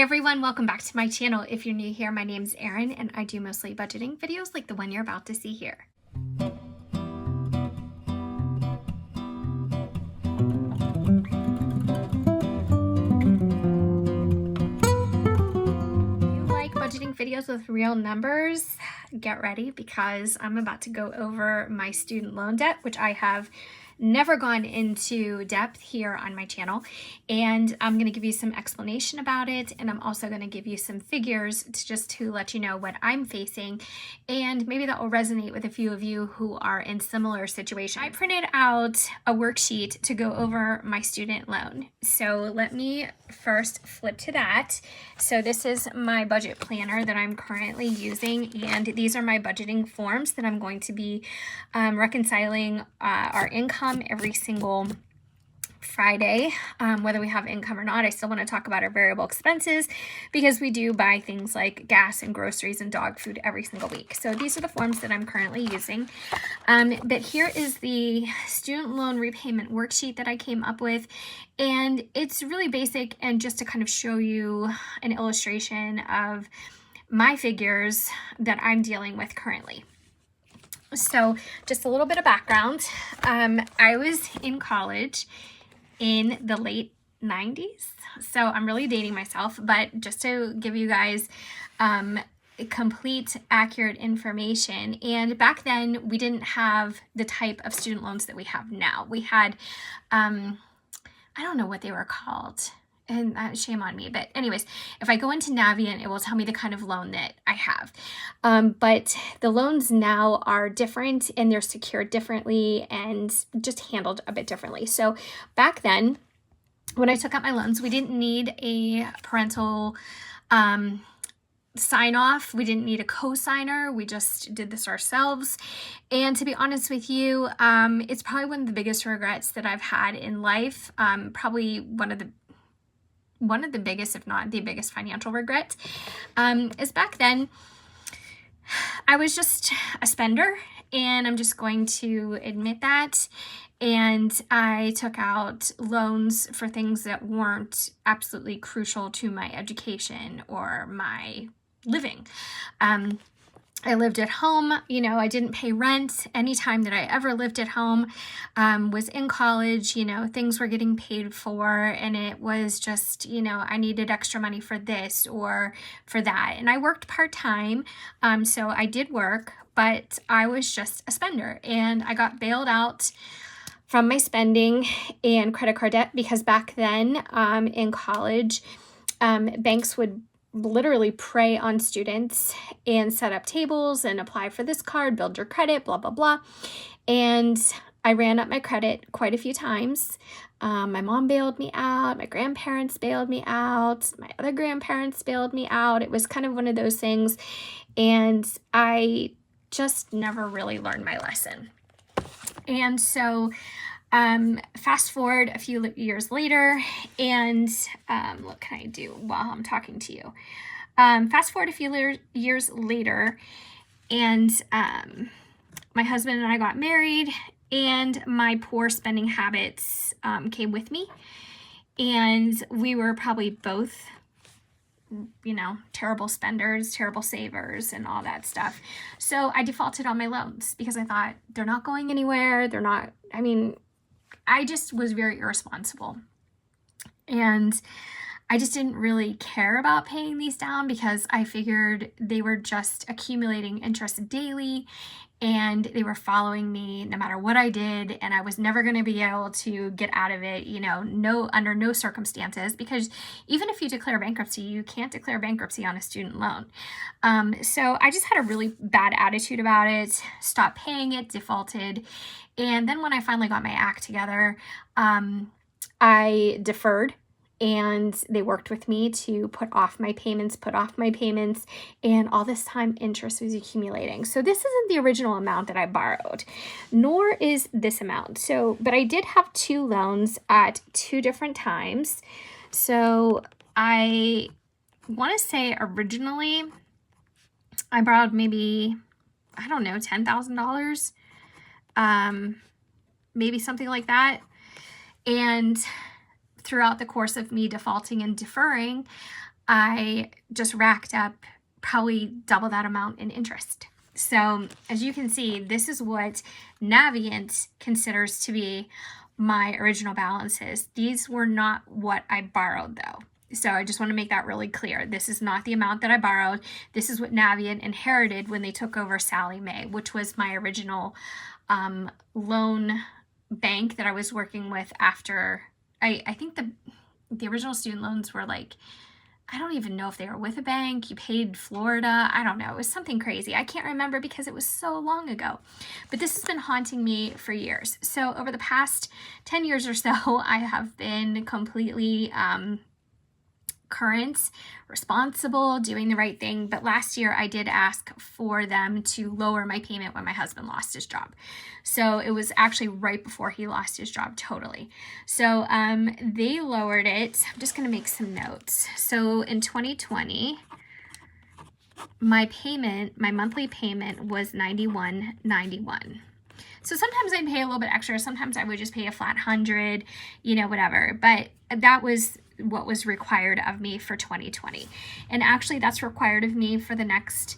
Hey everyone, welcome back to my channel. If you're new here, my name's Erin and I do mostly budgeting videos like the one you're about to see here. Budgeting videos with real numbers, get ready because I'm about to go over my student loan debt, which I have never gone into depth here on my channel, and I'm going to give you some explanation about it, and I'm also going to give you some figures to let you know what I'm facing, and maybe that will resonate with a few of you who are in similar situations. I printed out a worksheet to go over my student loan, so let me first flip to that. So this is my budget planner that I'm currently using, and these are my budgeting forms that I'm going to be reconciling our income every single Friday. Whether we have income or not, I still want to talk about our variable expenses because we do buy things like gas and groceries and dog food every single week. So these are the forms that I'm currently using. But here is the student loan repayment worksheet that I came up with. And it's really basic, and just to kind of show you an illustration of my figures that I'm dealing with currently. So just a little bit of background. I was in college in the late 90s. So I'm really dating myself, but just to give you guys complete, accurate information. And back then we didn't have the type of student loans that we have now. We had, I don't know what they were called. And shame on me. But anyways, if I go into Navient, it will tell me the kind of loan that I have. But the loans now are different, and they're secured differently and just handled a bit differently. So back then, when I took out my loans, we didn't need a parental sign off. We didn't need a co-signer. We just did this ourselves. And to be honest with you, it's probably one of the biggest regrets that I've had in life. Probably one of the biggest, if not the biggest financial regret, is back then I was just a spender, and I'm just going to admit that. And I took out loans for things that weren't absolutely crucial to my education or my living. I lived at home, I didn't pay rent. Anytime that I ever lived at home, was in college, things were getting paid for, and it was just, I needed extra money for this or for that. And I worked part-time, so I did work, but I was just a spender, and I got bailed out from my spending and credit card debt because back then in college, banks would literally prey on students and set up tables and apply for this card, build your credit, blah, blah, blah. And I ran up my credit quite a few times. My mom bailed me out. My grandparents bailed me out. My other grandparents bailed me out. It was kind of one of those things. And I just never really learned my lesson. And so fast forward a few years later, and what can I do while I'm talking to you? Fast forward a few years later, and my husband and I got married, and my poor spending habits came with me, and we were probably both, terrible spenders, terrible savers, and all that stuff. So I defaulted on my loans because I thought they're not going anywhere. I just was very irresponsible, and I just didn't really care about paying these down because I figured they were just accumulating interest daily, and they were following me no matter what I did, and I was never going to be able to get out of it, under no circumstances, because even if you declare bankruptcy, you can't declare bankruptcy on a student loan. So I just had a really bad attitude about it, stopped paying it, defaulted. And then when I finally got my act together, I deferred, and they worked with me to put off my payments, and all this time interest was accumulating. So this isn't the original amount that I borrowed, nor is this amount. But I did have two loans at two different times. So I want to say originally I borrowed maybe, I don't know, $10,000. Maybe something like that. And throughout the course of me defaulting and deferring, I just racked up probably double that amount in interest. So as you can see, this is what Navient considers to be my original balances. These were not what I borrowed though. So I just want to make that really clear. This is not the amount that I borrowed. This is what Navient inherited when they took over Sallie Mae, which was my original loan bank that I was working with after. I think the original student loans were like, I don't even know if they were with a bank. You paid Florida. I don't know. It was something crazy. I can't remember because it was so long ago. But this has been haunting me for years. So over the past 10 years or so, I have been completely current, responsible, doing the right thing. But last year I did ask for them to lower my payment when my husband lost his job. So it was actually right before he lost his job totally. So they lowered it. I'm just going to make some notes. So in 2020, my monthly payment was $91.91. So sometimes I'd pay a little bit extra. Sometimes I would just pay a flat 100, you know, whatever. But that was what was required of me for 2020. And actually that's required of me for the next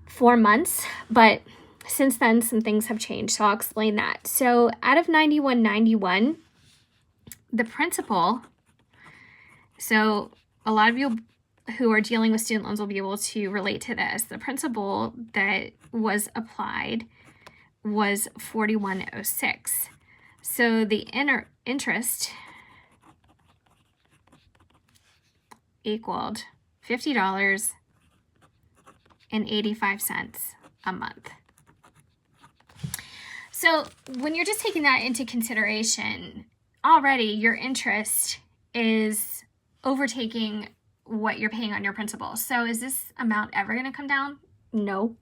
4 months. But since then, some things have changed. So I'll explain that. So out of $91.91, the principal, so a lot of you who are dealing with student loans will be able to relate to this. The principal that was applied was $41.06. So the interest equaled $50.85 a month. So when you're just taking that into consideration, already your interest is overtaking what you're paying on your principal. So is this amount ever going to come down? No.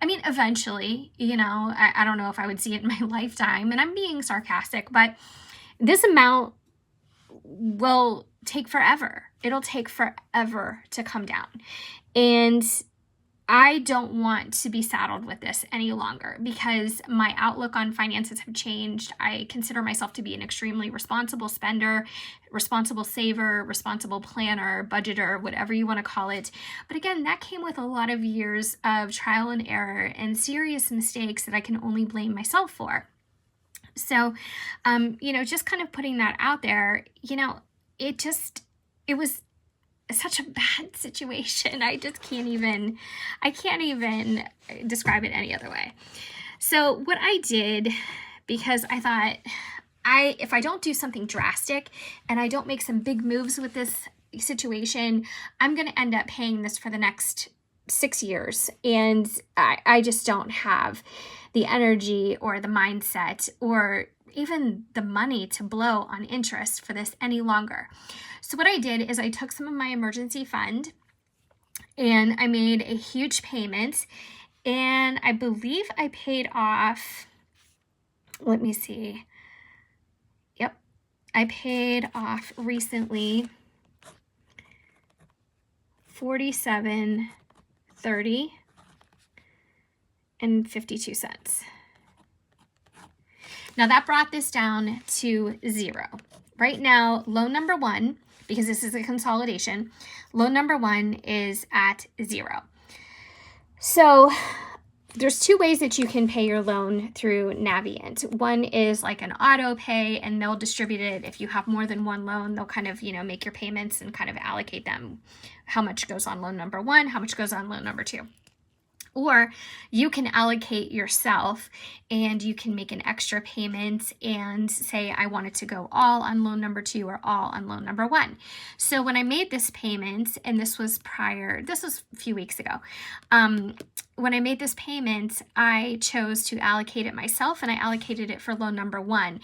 I mean, eventually, you know, I don't know if I would see it in my lifetime, and I'm being sarcastic, but this amount will take forever. It'll take forever to come down. And I don't want to be saddled with this any longer because my outlook on finances have changed. I consider myself to be an extremely responsible spender, responsible saver, responsible planner, budgeter, whatever you want to call it. But again, that came with a lot of years of trial and error and serious mistakes that I can only blame myself for. So, you know, just kind of putting that out there, you know, it was such a bad situation. I can't even describe it any other way. So what I did, because I thought if I don't do something drastic and I don't make some big moves with this situation, I'm going to end up paying this for the next 6 years. And I just don't have the energy or the mindset or even the money to blow on interest for this any longer. So what I did is I took some of my emergency fund and I made a huge payment, and I believe I paid off, let me see. Yep. I paid off recently $47.30 and 52 cents. Now that brought this down to zero. Right now, loan number one, because this is a consolidation, loan number one is at zero. So there's two ways that you can pay your loan through Navient. One is like an auto pay, and they'll distribute it. If you have more than one loan, they'll kind of, you know, make your payments and kind of allocate them. How much goes on loan number one, how much goes on loan number two. Or you can allocate yourself and you can make an extra payment and say, I want it to go all on loan number two or all on loan number one. So when I made this payment, and this was a few weeks ago, when I made this payment, I chose to allocate it myself, and I allocated it for loan number one.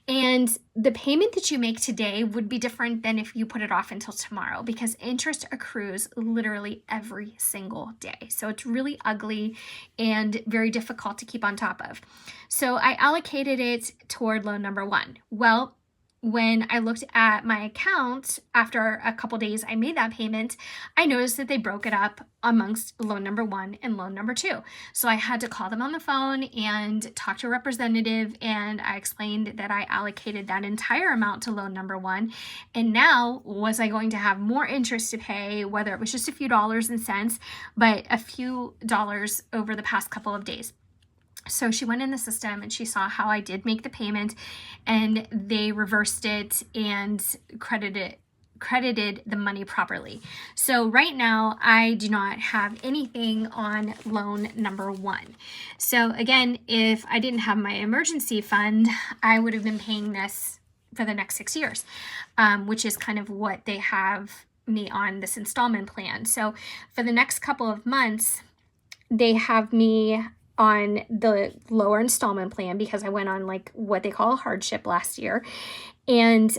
And the payment that you make today would be different than if you put it off until tomorrow, because interest accrues literally every single day. So it's really ugly and very difficult to keep on top of. So I allocated it toward loan number one. Well, when I looked at my account after a couple days I made that payment, I noticed that they broke it up amongst loan number 1 and loan number 2. So I had to call them on the phone and talk to a representative, and I explained that I allocated that entire amount to loan number 1. And now, was I going to have more interest to pay, whether it was just a few dollars and cents, but a few dollars over the past couple of days. So she went in the system and she saw how I did make the payment, and they reversed it and credited the money properly. So right now I do not have anything on loan number 1. So again, if I didn't have my emergency fund, I would have been paying this for the next 6 years, which is kind of what they have me on this installment plan. So for the next couple of months, they have me on the lower installment plan because I went on like what they call a hardship last year, and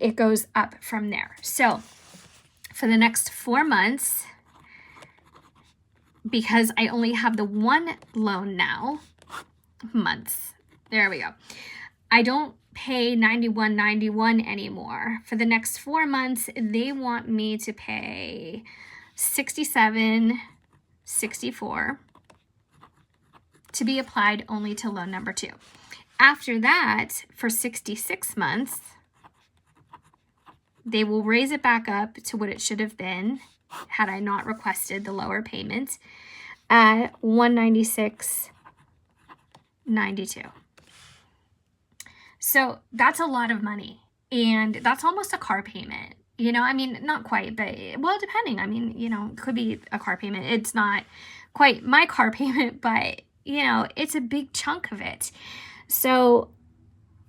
it goes up from there. So for the next 4 months, because I only have the one loan now, there we go, I don't pay $91.91 anymore. For the next 4 months, they want me to pay $67.64 to be applied only to loan number 2. After that, for 66 months, they will raise it back up to what it should have been had I not requested the lower payment at $196.92. So that's a lot of money, and that's almost a car payment. You know, I mean, not quite, but, well, depending. I mean, you know, it could be a car payment. It's not quite my car payment, but you know, it's a big chunk of it. So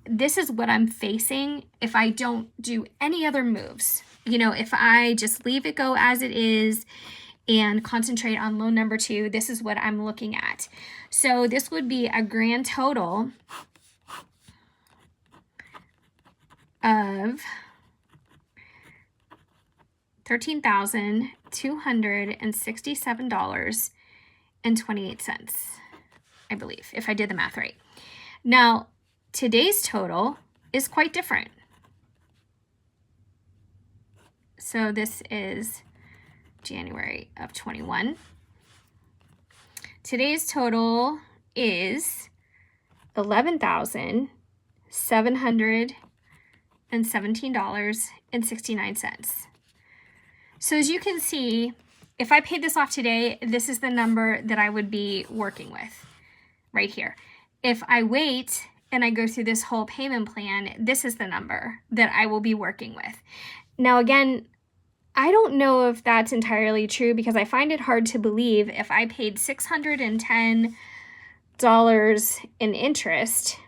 this is what I'm facing if I don't do any other moves. You know, if I just leave it go as it is and concentrate on loan number 2, this is what I'm looking at. So this would be a grand total of $13,267.28. I believe, if I did the math right. Now, today's total is quite different. So this is January of 21. Today's total is $11,717.69. So as you can see, if I paid this off today, this is the number that I would be working with right here. If I wait and I go through this whole payment plan, this is the number that I will be working with. Now, again, I don't know if that's entirely true because I find it hard to believe if I paid $610 in interest.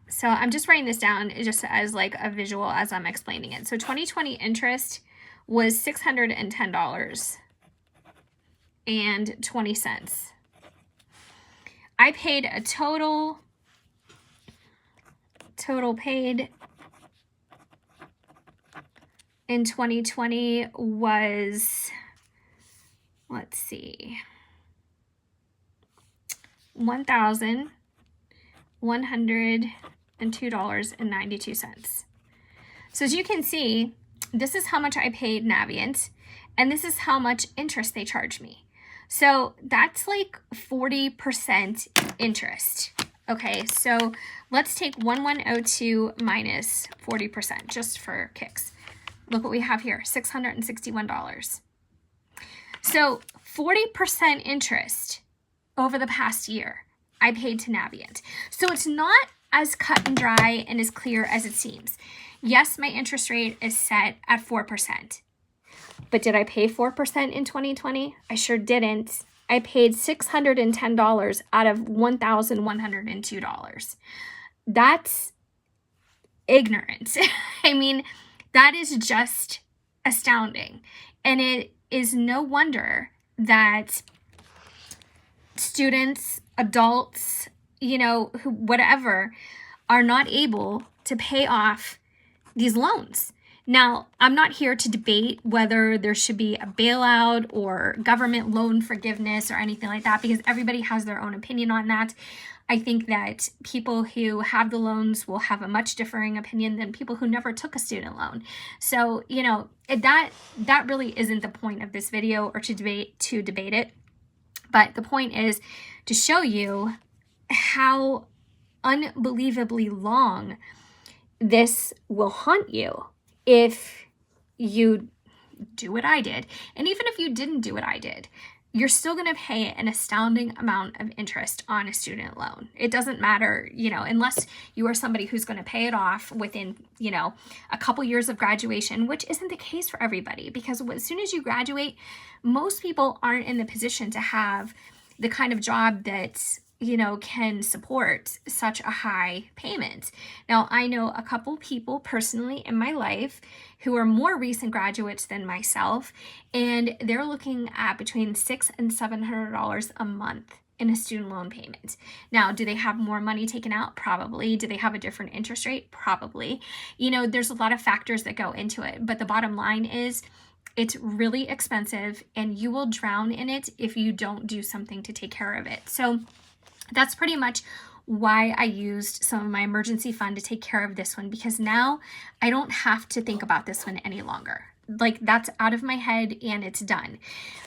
So I'm just writing this down just as like a visual as I'm explaining it. So 2020 interest was $610.20. I paid a total paid in 2020 was, let's see, $1,102.92. So as you can see, this is how much I paid Navient, and this is how much interest they charged me. So that's like 40% interest. Okay, so let's take 1102 minus 40% just for kicks. Look what we have here, $661. So 40% interest over the past year I paid to Navient. So it's not as cut and dry and as clear as it seems. Yes, my interest rate is set at 4%. But did I pay 4% in 2020? I sure didn't. I paid $610 out of $1,102. That's ignorant. I mean, that is just astounding. And it is no wonder that students, adults, you know, whatever, are not able to pay off these loans. Now, I'm not here to debate whether there should be a bailout or government loan forgiveness or anything like that, because everybody has their own opinion on that. I think that people who have the loans will have a much differing opinion than people who never took a student loan. So, you know, that really isn't the point of this video, or to debate it. But the point is to show you how unbelievably long this will haunt you if you do what I did. And even if you didn't do what I did, you're still going to pay an astounding amount of interest on a student loan. It doesn't matter, you know, unless you are somebody who's going to pay it off within, you know, a couple years of graduation, which isn't the case for everybody, because as soon as you graduate, most people aren't in the position to have the kind of job that, you know, can support such a high payment. Now, I know a couple people personally in my life who are more recent graduates than myself, and they're looking at between $600 and $700 a month in a student loan payment. Now, do they have more money taken out? Probably. Do they have a different interest rate? Probably. You know, there's a lot of factors that go into it, but the bottom line is it's really expensive, and you will drown in it if you don't do something to take care of it. So that's pretty much why I used some of my emergency fund to take care of this one, because now I don't have to think about this one any longer. Like, that's out of my head and it's done.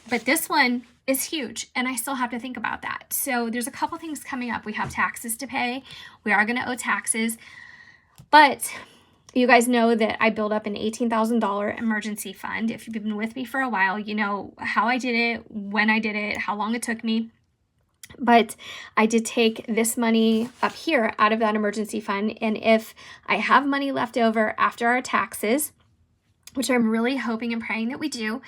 But this one is huge, and I still have to think about that. So there's a couple things coming up. We have taxes to pay. We are going to owe taxes. But you guys know that I built up an $18,000 emergency fund. If you've been with me for a while, you know how I did it, when I did it, how long it took me. But I did take this money up here out of that emergency fund. And if I have money left over after our taxes, which I'm really hoping and praying that we do,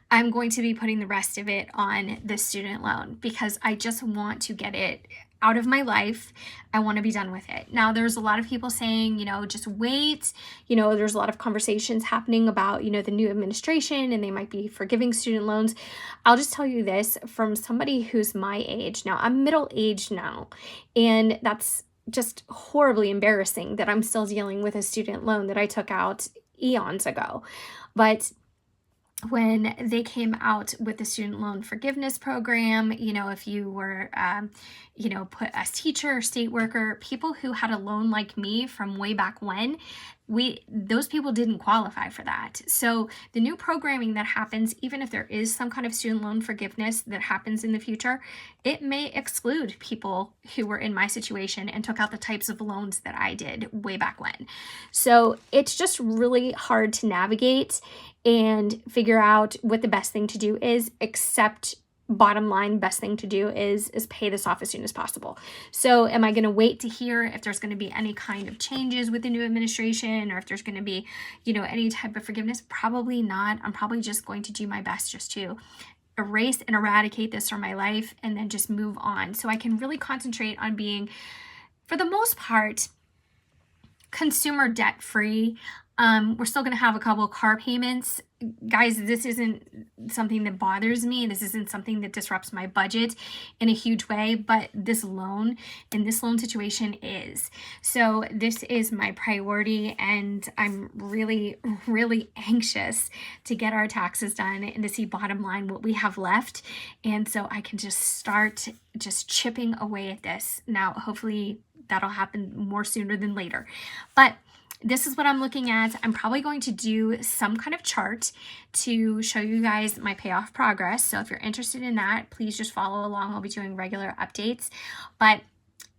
I'm going to be putting the rest of it on the student loan, because I just want to get it out of my life. I want to be done with it. Now, there's a lot of people saying, you know, just wait. You know, there's a lot of conversations happening about, you know, the new administration, and they might be forgiving student loans. I'll just tell you this from somebody who's my age. Now, I'm middle-aged now, and that's just horribly embarrassing that I'm still dealing with a student loan that I took out eons ago. But when they came out with the student loan forgiveness program, you know, if you were, you know, put as teacher or state worker, people who had a loan like me from way back when, those people didn't qualify for that. So the new programming that happens, even if there is some kind of student loan forgiveness that happens in the future, it may exclude people who were in my situation and took out the types of loans that I did way back when. So it's just really hard to navigate and figure out what the best thing to do is, except bottom line, best thing to do is pay this off as soon as possible. So am I going to wait to hear if there's going to be any kind of changes with the new administration, or if there's going to be, you know, any type of forgiveness? Probably not. I'm probably just going to do my best just to erase and eradicate this from my life and then just move on, so I can really concentrate on being, for the most part, consumer debt free. We're still going to have a couple of car payments. Guys, this isn't something that bothers me. This isn't something that disrupts my budget in a huge way, but this loan and this loan situation is. So this is my priority, and I'm really, really anxious to get our taxes done and to see bottom line what we have left. And so I can just start just chipping away at this. Now, hopefully that'll happen more sooner than later. But this is what I'm looking at. I'm probably going to do some kind of chart to show you guys my payoff progress. So if you're interested in that, please just follow along. I'll be doing regular updates. But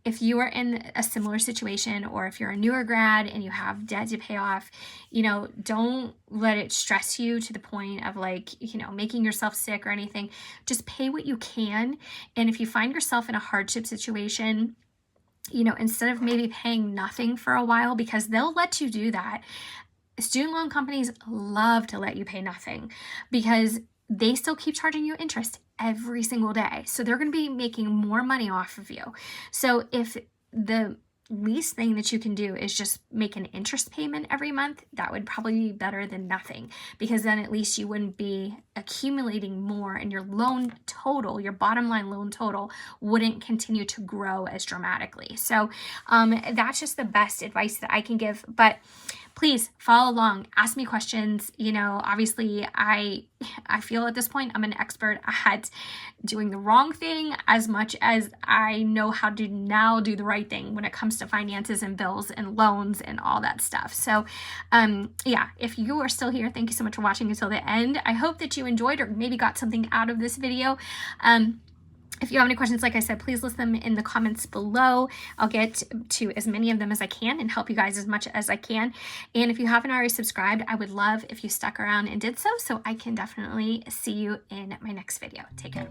if you are in a similar situation, or if you're a newer grad and you have debt to pay off, you know, don't let it stress you to the point of, like, you know, making yourself sick or anything. Just pay what you can. And if you find yourself in a hardship situation, you know, instead of maybe paying nothing for a while, because they'll let you do that. Student loan companies love to let you pay nothing, because they still keep charging you interest every single day. So they're going to be making more money off of you. So if the least thing that you can do is just make an interest payment every month, that would probably be better than nothing, because then at least you wouldn't be accumulating more, and your loan total, your bottom line loan total, wouldn't continue to grow as dramatically. So that's just the best advice that I can give. But please follow along, ask me questions. You know, obviously I feel at this point I'm an expert at doing the wrong thing as much as I know how to now do the right thing when it comes to finances and bills and loans and all that stuff. So yeah, if you are still here, thank you so much for watching until the end. I hope that you enjoyed or maybe got something out of this video. If you have any questions, like I said, please list them in the comments below. I'll get to as many of them as I can and help you guys as much as I can. And if you haven't already subscribed, I would love if you stuck around and did so I can definitely see you in my next video. Take care.